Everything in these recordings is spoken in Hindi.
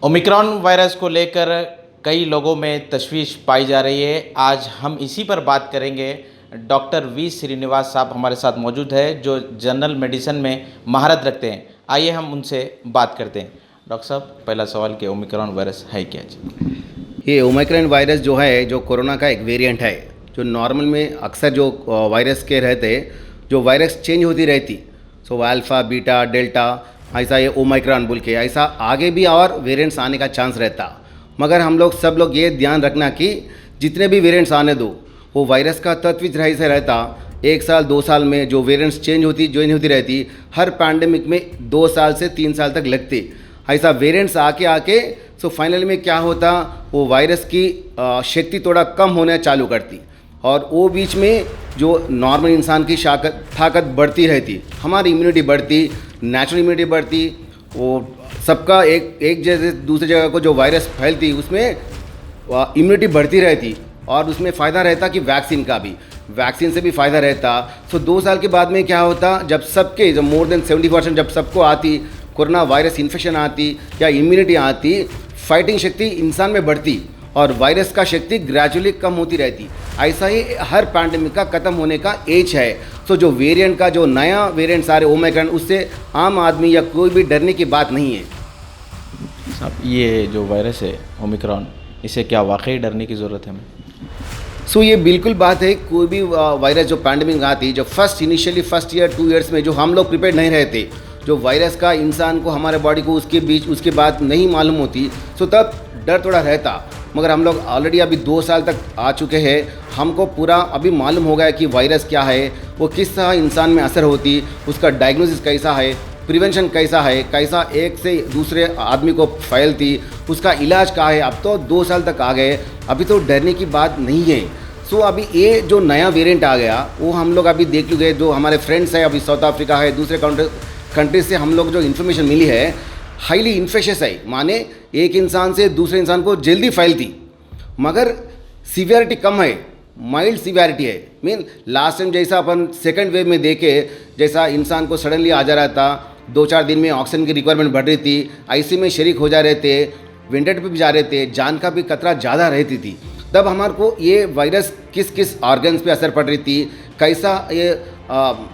ओमिक्रॉन वायरस को लेकर कई लोगों में तशवीश पाई जा रही है। आज हम इसी पर बात करेंगे। डॉक्टर वी श्रीनिवास साहब हमारे साथ मौजूद है जो जनरल मेडिसिन में महारत रखते हैं। आइए हम उनसे बात करते हैं। डॉक्टर साहब, पहला सवाल कि ओमिक्रॉन वायरस है क्या जी? ये ओमिक्रॉन वायरस जो है जो कोरोना का एक वेरिएंट है। जो नॉर्मल में अक्सर जो वायरस के रहते जो वायरस चेंज होती रहती, सो अल्फ़ा बीटा डेल्टा ऐसा ये ओमिक्रॉन बोल के ऐसा आगे भी और वेरिएंट्स आने का चांस रहता। मगर हम लोग सब लोग ये ध्यान रखना कि जितने भी वेरिएंट्स आने दो वो वायरस का तत्व से रहता। 1 साल 2 साल में जो वेरिएंट्स चेंज होती रहती, हर पैंडेमिक में 2 साल से 3 साल तक लगते। ऐसा वेरिएंट्स आके सो फाइनली में क्या होता, वो वायरस की शक्ति थोड़ा कम होना चालू करती और वो बीच में जो नॉर्मल इंसान की ताकत बढ़ती रहती, हमारी इम्यूनिटी बढ़ती, नेचुरल इम्यूनिटी बढ़ती। वो सबका एक जैसे दूसरी जगह को जो वायरस फैलती उसमें इम्यूनिटी बढ़ती रहती और उसमें फ़ायदा रहता कि वैक्सीन से भी फ़ायदा रहता। सो 2 साल के बाद में क्या होता, जब सबके जब मोर देन 70% जब सबको आती कोरोना वायरस इन्फेक्शन आती या इम्यूनिटी आती, फाइटिंग शक्ति इंसान में बढ़ती और वायरस का शक्ति ग्रेजुअली कम होती रहती। ऐसा ही हर पैंडेमिक का ख़त्म होने का एज है। सो जो वेरिएंट का जो नया वेरिएंट सारे ओमिक्रॉन, उससे आम आदमी या कोई भी डरने की बात नहीं है। साहब, ये जो वायरस है ओमिक्रॉन, इसे क्या वाकई डरने की ज़रूरत है हमें? सो ये बिल्कुल बात है। कोई भी वायरस जो पैंडेमिक आती, जो इनिशियली फर्स्ट ईयर 2 ईयर्स में जो हम लोग प्रिपेयर नहीं रहते, जो वायरस का इंसान को हमारे बॉडी को उसके बाद नहीं मालूम होती, सो तब डर थोड़ा रहता। मगर हम लोग ऑलरेडी अभी 2 साल तक आ चुके हैं, हमको पूरा अभी मालूम हो गया कि वायरस क्या है, वो किस तरह इंसान में असर होती, उसका डायग्नोसिस कैसा है, प्रिवेंशन कैसा है, कैसा एक से दूसरे आदमी को फैलती, उसका इलाज क्या है। अब तो 2 साल तक आ गए, अभी तो डरने की बात नहीं है। सो अभी ये जो नया वेरिएंट आ गया वो हम लोग अभी देख लूँगे। जो हमारे फ्रेंड्स हैं अभी साउथ अफ्रीका है, दूसरे कंट्रीज से हम लोग जो इन्फॉर्मेशन मिली है, हाईली इन्फेक्शियस है, माने एक इंसान से दूसरे इंसान को जल्दी फैलती, मगर सीवियरिटी कम है, माइल्ड सीवियरिटी है। मीन लास्ट टाइम जैसा अपन सेकंड वेव में देखे, जैसा इंसान को सडनली आ जा रहा था, 2-4 दिन में ऑक्सीजन की रिक्वायरमेंट बढ़ रही थी, आईसीयू में शरीक हो जा रहे थे, वेंटिलेटर पे भी जा रहे थे, जान का भी खतरा ज़्यादा रहती थी। तब हमारे को ये वायरस किस किस ऑर्गन्स पे असर पड़ रही थी, कैसा ये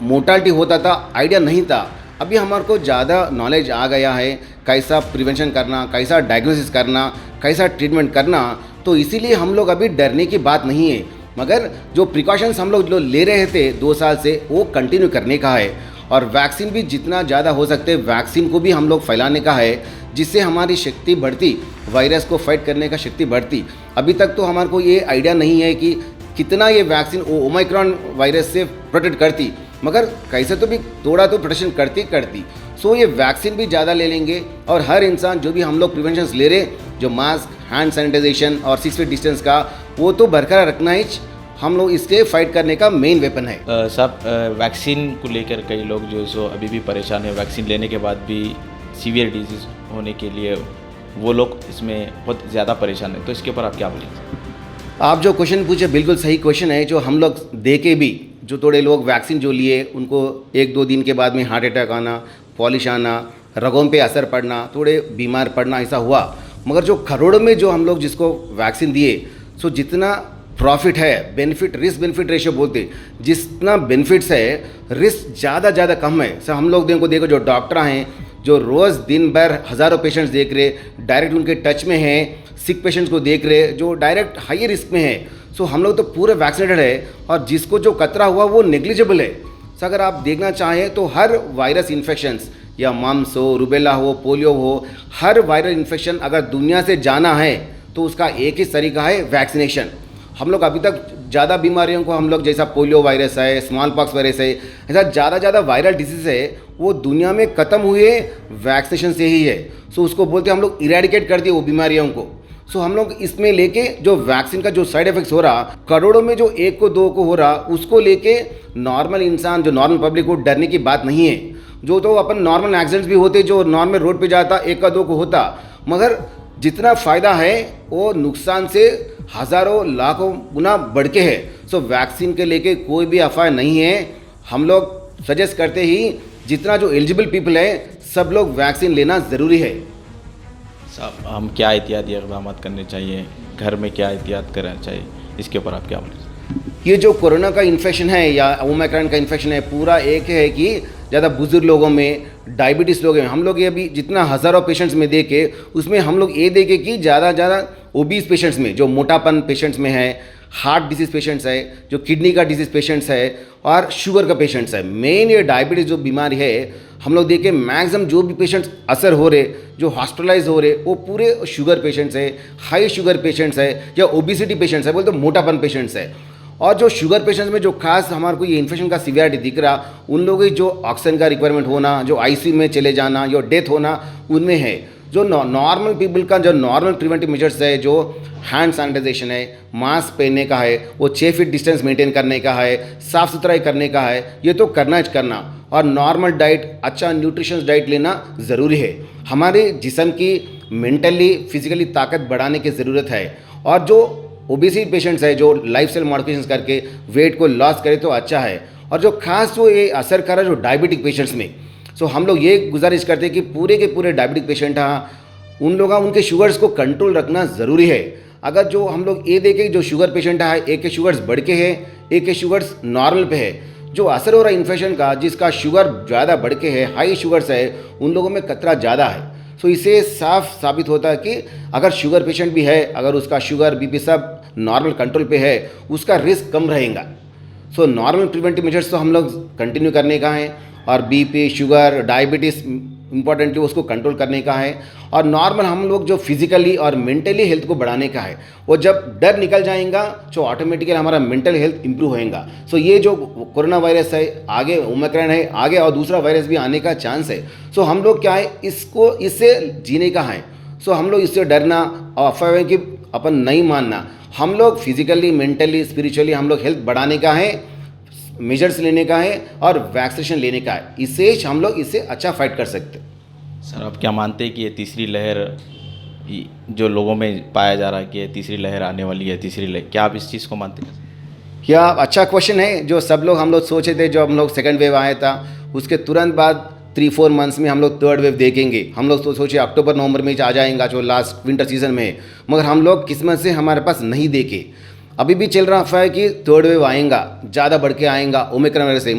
मोर्टालिटी होता था, आइडिया नहीं था। अभी हमारे को ज़्यादा नॉलेज आ गया है, कैसा प्रिवेंशन करना, कैसा डायग्नोसिस करना, कैसा ट्रीटमेंट करना। तो इसीलिए हम लोग अभी डरने की बात नहीं है, मगर जो प्रिकॉशंस हम लोग जो ले रहे थे 2 साल से, वो कंटिन्यू करने का है। और वैक्सीन भी जितना ज़्यादा हो सकते वैक्सीन को भी हम लोग फैलाने का है, जिससे हमारी शक्ति बढ़ती, वायरस को फाइट करने का शक्ति बढ़ती। अभी तक तो हमारे को ये आइडिया नहीं है कि कितना ये वैक्सीन ओमिक्रॉन वायरस से प्रोटेक्ट करती, मगर कैसे तो भी थोड़ा तो प्रोटेक्शन करती। सो ये वैक्सीन भी ज़्यादा ले लेंगे और हर इंसान जो भी हम लोग प्रिवेंशंस ले रहे, जो मास्क, हैंड सैनिटाइजेशन और 6 फीट डिस्टेंस का, वो तो बरकरार रखना ही हम लोग इसके फाइट करने का मेन वेपन है। साहब, वैक्सीन को लेकर कई लोग जो सो अभी भी परेशान है, वैक्सीन लेने के बाद भी सीवियर डिजीज़ होने के लिए वो लोग इसमें बहुत ज़्यादा परेशान है, तो इसके ऊपर आप क्या बोलेंगे? आप जो क्वेश्चन पूछे बिल्कुल सही क्वेश्चन है। जो हम लोग देखे भी, जो थोड़े लोग वैक्सीन जो लिए उनको 1-2 दिन के बाद में हार्ट अटैक आना, पॉलिश आना, रगों पे असर पड़ना, थोड़े बीमार पड़ना, ऐसा हुआ। मगर जो करोड़ों में जो हम लोग जिसको वैक्सीन दिए, सो जितना प्रॉफिट है, बेनिफिट रिस्क बेनिफिट रेशियो बोलते, जितना बेनिफिट्स है रिस्क ज़्यादा कम है। सर हम लोग देखो जो डॉक्टर हैं, जो रोज़ दिन भर हज़ारों पेशेंट्स देख रहे, डायरेक्ट उनके टच में हैं, सिक पेशेंट्स को देख रहे, जो डायरेक्ट हाई रिस्क में है। सो हम लोग तो पूरे वैक्सीनेटेड है और जिसको जो खतरा हुआ वो नेग्लिजिबल है। सो अगर आप देखना चाहें तो हर वायरस इन्फेक्शंस, या मम्स हो, रुबेला हो, पोलियो हो, हर वायरल इन्फेक्शन अगर दुनिया से जाना है तो उसका एक ही तरीका है, वैक्सीनेशन। हम लोग अभी तक ज़्यादा बीमारियों को हम लोग, जैसा पोलियो वायरस है, स्मॉल पॉक्स वायरस है, ऐसा ज़्यादा वायरल डिजीज़ है, वो दुनिया में ख़त्म हुए वैक्सीनेशन से ही है। सो उसको बोलते हम लोग इरेडिकेट कर दिए वो बीमारियों को। सो हम लोग इसमें लेके जो वैक्सीन का जो साइड इफेक्ट्स हो रहा, करोड़ों में जो 1 को 2 को हो रहा, उसको लेके नॉर्मल इंसान, जो नॉर्मल पब्लिक को डरने की बात नहीं है। जो तो अपन नॉर्मल एक्सीडेंट्स भी होते, जो नॉर्मल रोड पे जाता 1 का 2 को होता, मगर जितना फ़ायदा है वो नुकसान से हज़ारों लाखों गुना बढ़ के है। सो वैक्सीन के लेके कोई भी अफवाह नहीं है। हम लोग सजेस्ट करते ही जितना जो एलिजिबल पीपल है सब लोग वैक्सीन लेना ज़रूरी है। साहब हम क्या एहतियाती इक़दाम करने चाहिए, घर में क्या एहतियात करना चाहिए, इसके ऊपर आप क्या बोलें? ये जो कोरोना का इन्फेक्शन है या ओमिक्रॉन का इन्फेक्शन है, पूरा एक है कि ज़्यादा बुजुर्ग लोगों में, डायबिटीज़ लोगों में, हम लोग ये अभी जितना हज़ारों पेशेंट्स में देखे, उसमें हम लोग ये देखे कि ज़्यादा ओबीज पेशेंट्स में, जो मोटापन पेशेंट्स में है, हार्ट डिजीज़ पेशेंट्स है, जो किडनी का डिजीज़ पेशेंट्स है और शुगर का पेशेंट्स है। मेन ये डायबिटीज़ जो बीमारी है, हम लोग देखें मैक्सिमम जो भी पेशेंट्स असर हो रहे, जो हॉस्पिटलाइज हो रहे, वो पूरे शुगर पेशेंट्स है, हाई शुगर पेशेंट्स है या ओबिसिटी पेशेंट्स है, बोलते मोटापन पेशेंट्स है। और जो शुगर पेशेंट्स में जो खास हमारे को ये इन्फेक्शन का सीवियरिटी दिख रहा, उन लोगों की जो ऑक्सीजन का रिक्वायरमेंट होना, जो आईसीयू में चले जाना या डेथ होना, उनमें है। जो नॉर्मल पीपल का जो नॉर्मल प्रिवेंटिव मेजर्स है, जो हैंड सैनिटाइजेशन है, मास्क पहनने का है, वो 6 फीट डिस्टेंस मेंटेन करने का है, साफ़ सुथराई करने का है, ये तो करना और नॉर्मल डाइट, अच्छा न्यूट्रिशंस डाइट लेना ज़रूरी है। हमारे जिस्म की मेंटली फिजिकली ताकत बढ़ाने की ज़रूरत है। और जो ओबेसिटी पेशेंट्स है, जो लाइफस्टाइल मॉडिफिकेशंस करके वेट को लॉस करे तो अच्छा है। और जो खास जो ये असर कर रहा है जो डायबिटिक पेशेंट्स में, सो हम लोग ये गुजारिश करते हैं कि पूरे के पूरे डायबिटिक पेशेंट हाँ, उन लोग उनके शुगर्स को कंट्रोल रखना ज़रूरी है। अगर जो हम लोग ये देखें जो शुगर पेशेंट है, एक के शुगर्स बढ़ के है, एक के शुगर्स नॉर्मल पे है, जो असर हो रहा है इन्फेक्शन का, जिसका शुगर ज़्यादा बढ़ के है, हाई शुगर्स है, उन लोगों में खतरा ज़्यादा है। सो इससे साफ साबित होता है कि अगर शुगर पेशेंट भी है, अगर उसका शुगर बीपी सब नॉर्मल कंट्रोल पे है, उसका रिस्क कम रहेगा। सो नॉर्मल प्रिवेंटिव मेजर्स तो हम लोग कंटिन्यू करने का है, और बीपी, शुगर, डायबिटीज़ इम्पॉर्टेंटली उसको कंट्रोल करने का है। और नॉर्मल हम लोग जो फिजिकली और मेंटली हेल्थ को बढ़ाने का है, वो जब डर निकल जाएगा तो ऑटोमेटिकली हमारा मेंटल हेल्थ इंप्रूव होएगा। सो ये जो कोरोना वायरस है, आगे ओमिक्रॉन है, आगे और दूसरा वायरस भी आने का चांस है। सो हम लोग क्या है, इससे जीने का है। सो हम लोग इससे डरना और अफवाह की अपन नहीं मानना, हम लोग फिजिकली, मेंटली, स्पिरिचुअली हम लोग हेल्थ बढ़ाने का है, मेजर्स लेने का है और वैक्सीनेशन लेने का है। इससे हम लोग इससे अच्छा फाइट कर सकते हैं। सर आप क्या मानते हैं कि ये तीसरी लहर जो लोगों में पाया जा रहा है कि ये तीसरी लहर आने वाली है, तीसरी लहर, क्या आप इस चीज़ को मानते हैं? क्या अच्छा क्वेश्चन है। जो सब लोग हम लोग सोचे थे, जो हम लोग सेकंड वेव आया था, उसके तुरंत बाद 3-4 मंथ्स में हम लोग थर्ड वेव देखेंगे। हम लोग तो सोचे अक्टूबर नवंबर में आ जाएगा, जो लास्ट विंटर सीजन में है, मगर हम लोग किस्मत से हमारे पास नहीं देखे। अभी भी चल रहा अफवाह है कि थर्ड वेव आएगा, ज़्यादा बढ़ के आएगा ओमिक्रॉन वायरस से।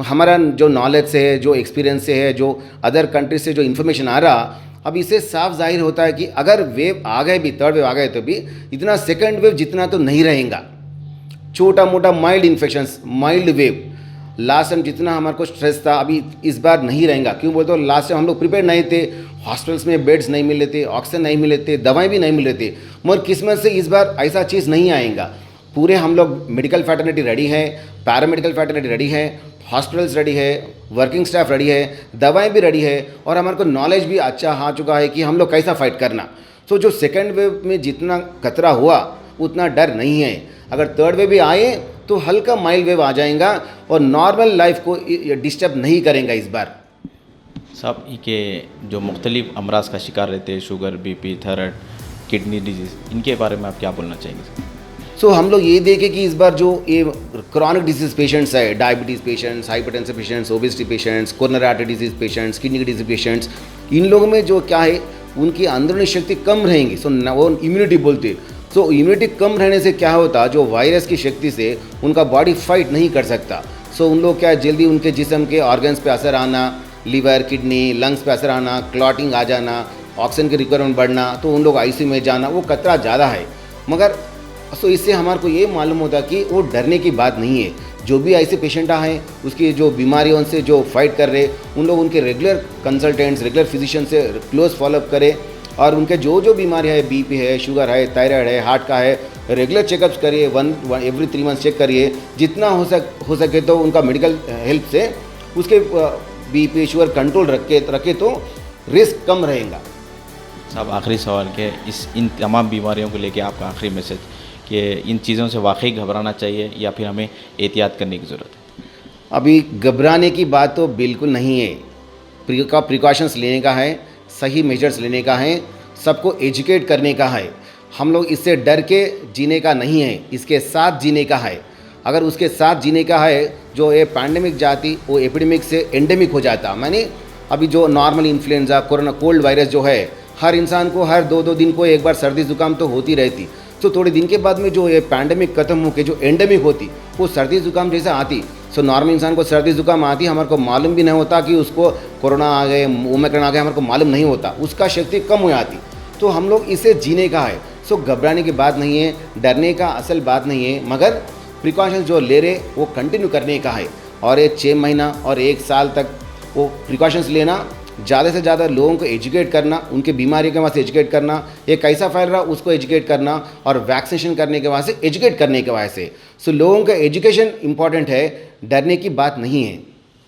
हमारा जो नॉलेज से है, जो एक्सपीरियंस से है, जो अदर कंट्रीज से जो इन्फॉर्मेशन आ रहा, अब इससे साफ जाहिर होता है कि अगर वेव आ गए भी, थर्ड वेव आ गए तो भी इतना सेकंड वेव जितना तो नहीं रहेगा। छोटा मोटा mild infections, mild wave, last time जितना हमारे को स्ट्रेस था अभी इस बार नहीं रहेगा। क्यों बोलते हो, लास्ट टाइम हम लोग प्रिपेयर नहीं थे, हॉस्पिटल्स में बेड्स नहीं मिल रहे थे, ऑक्सीजन नहीं मिल रहे थे, दवाएं भी नहीं मिल रहे थे। मगर किस्मत से इस बार ऐसा चीज़ नहीं आएगा। पूरे हम लोग मेडिकल फैटर्निटी रेडी है, पैरामेडिकल फैटर्निटी रेडी है, हॉस्पिटल्स रेडी है, वर्किंग स्टाफ रेडी है, दवाएं भी रेडी है, और हमारे को नॉलेज भी अच्छा आ चुका है कि हम लोग कैसा फाइट करना। सो जो सेकेंड वेव में जितना खतरा हुआ उतना डर नहीं है। अगर थर्ड वेव भी आए तो हल्का माइल्ड वेव आ जाएगा और नॉर्मल लाइफ को डिस्टर्ब नहीं करेगा इस बार। साहब के जो मुख्तलिफ अमराज का शिकार रहते हैं, sugar, BP, thyroid, kidney disease, इनके बारे में आप क्या बोलना चाहेंगे? सो हम लोग ये देखें कि इस बार जो ये क्रॉनिक डिजीज़ पेशेंट्स है, diabetes patients, hypertensive patients, obesity patients, coronary artery disease patients, kidney की डिजीज़ पेशेंट्स, इन लोगों में जो क्या है, उनकी अंदरूनी शक्ति कम रहेंगी। सो वो इम्यूनिटी बोलते। सो इम्यूनिटी कम रहने से क्या होता, जो वायरस की शक्ति से उनका बॉडी फाइट नहीं कर सकता। सो उन लोग क्या जल्दी उनके जिस्म के ऑर्गन्स पे असर आना, लीवर, किडनी, लंग्स पे असर आना, क्लॉटिंग आ जाना, ऑक्सीजन की रिक्वायरमेंट बढ़ना, तो उन लोग आईसीयू में जाना, वो खतरा ज़्यादा है। मगर सो इससे हमारे को ये मालूम होता कि वो डरने की बात नहीं है। जो भी ऐसे पेशेंट हैं, उसकी जो बीमारियों से जो फाइट कर रहे, उन लोग उनके रेगुलर कंसल्टेंट्स, रेगुलर फिजिशियन से क्लोज फॉलोअप करें, और उनके जो बीमारी है, बीपी है, शुगर है, थायराइड है, हार्ट का है, रेगुलर चेकअप्स करिए, एवरी 3 मंथ्स चेक करिए। जितना हो सके तो उनका मेडिकल हेल्प से उसके बीपी, शुगर कंट्रोल रखे तो रिस्क कम रहेगा। साहब आखिरी सवाल के इन तमाम बीमारियों को लेके आपका आखिरी मैसेज कि इन चीज़ों से वाकई घबराना चाहिए या फिर हमें एहतियात करने की ज़रूरत है? अभी घबराने की बात तो बिल्कुल नहीं है। प्रिकॉशंस लेने का है, सही मेजर्स लेने का है, सबको एजुकेट करने का है। हम लोग इससे डर के जीने का नहीं है, इसके साथ जीने का है। अगर उसके साथ जीने का है, जो ये पैंडेमिक जाती वो एपिडेमिक से एंडेमिक हो जाता। माने अभी जो normal influenza, corona, cold virus जो है, हर इंसान को हर 2-2 दिन को एक बार सर्दी जुकाम तो होती रहती। तो थोड़े दिन के बाद में जो ये पैंडेमिक खत्म होकर जो एंडेमिक होती, वो सर्दी जुकाम जैसा आती। सो नॉर्मल इंसान को सर्दी जुकाम आती, हमारे को मालूम भी नहीं होता कि उसको कोरोना आ गए, ओमिक्रॉन आ गए, हमारे को मालूम नहीं होता, उसका शक्ति कम हो जाती। तो हम लोग इसे जीने का है। सो घबराने की बात नहीं है, डरने का असल बात नहीं है, मगर प्रिकॉशंस जो ले रहे वो कंटिन्यू करने का है। और ये 6 महीना और 1 साल तक वो प्रिकॉशंस लेना, ज़्यादा से ज़्यादा लोगों को एजुकेट करना, उनके बीमारी के वास्ते एजुकेट करना, ये कैसा फैल रहा उसको एजुकेट करना, और वैक्सीनेशन करने के वास्ते एजुकेट करने के वास्ते। सो लोगों का एजुकेशन इंपॉर्टेंट है, डरने की बात नहीं है।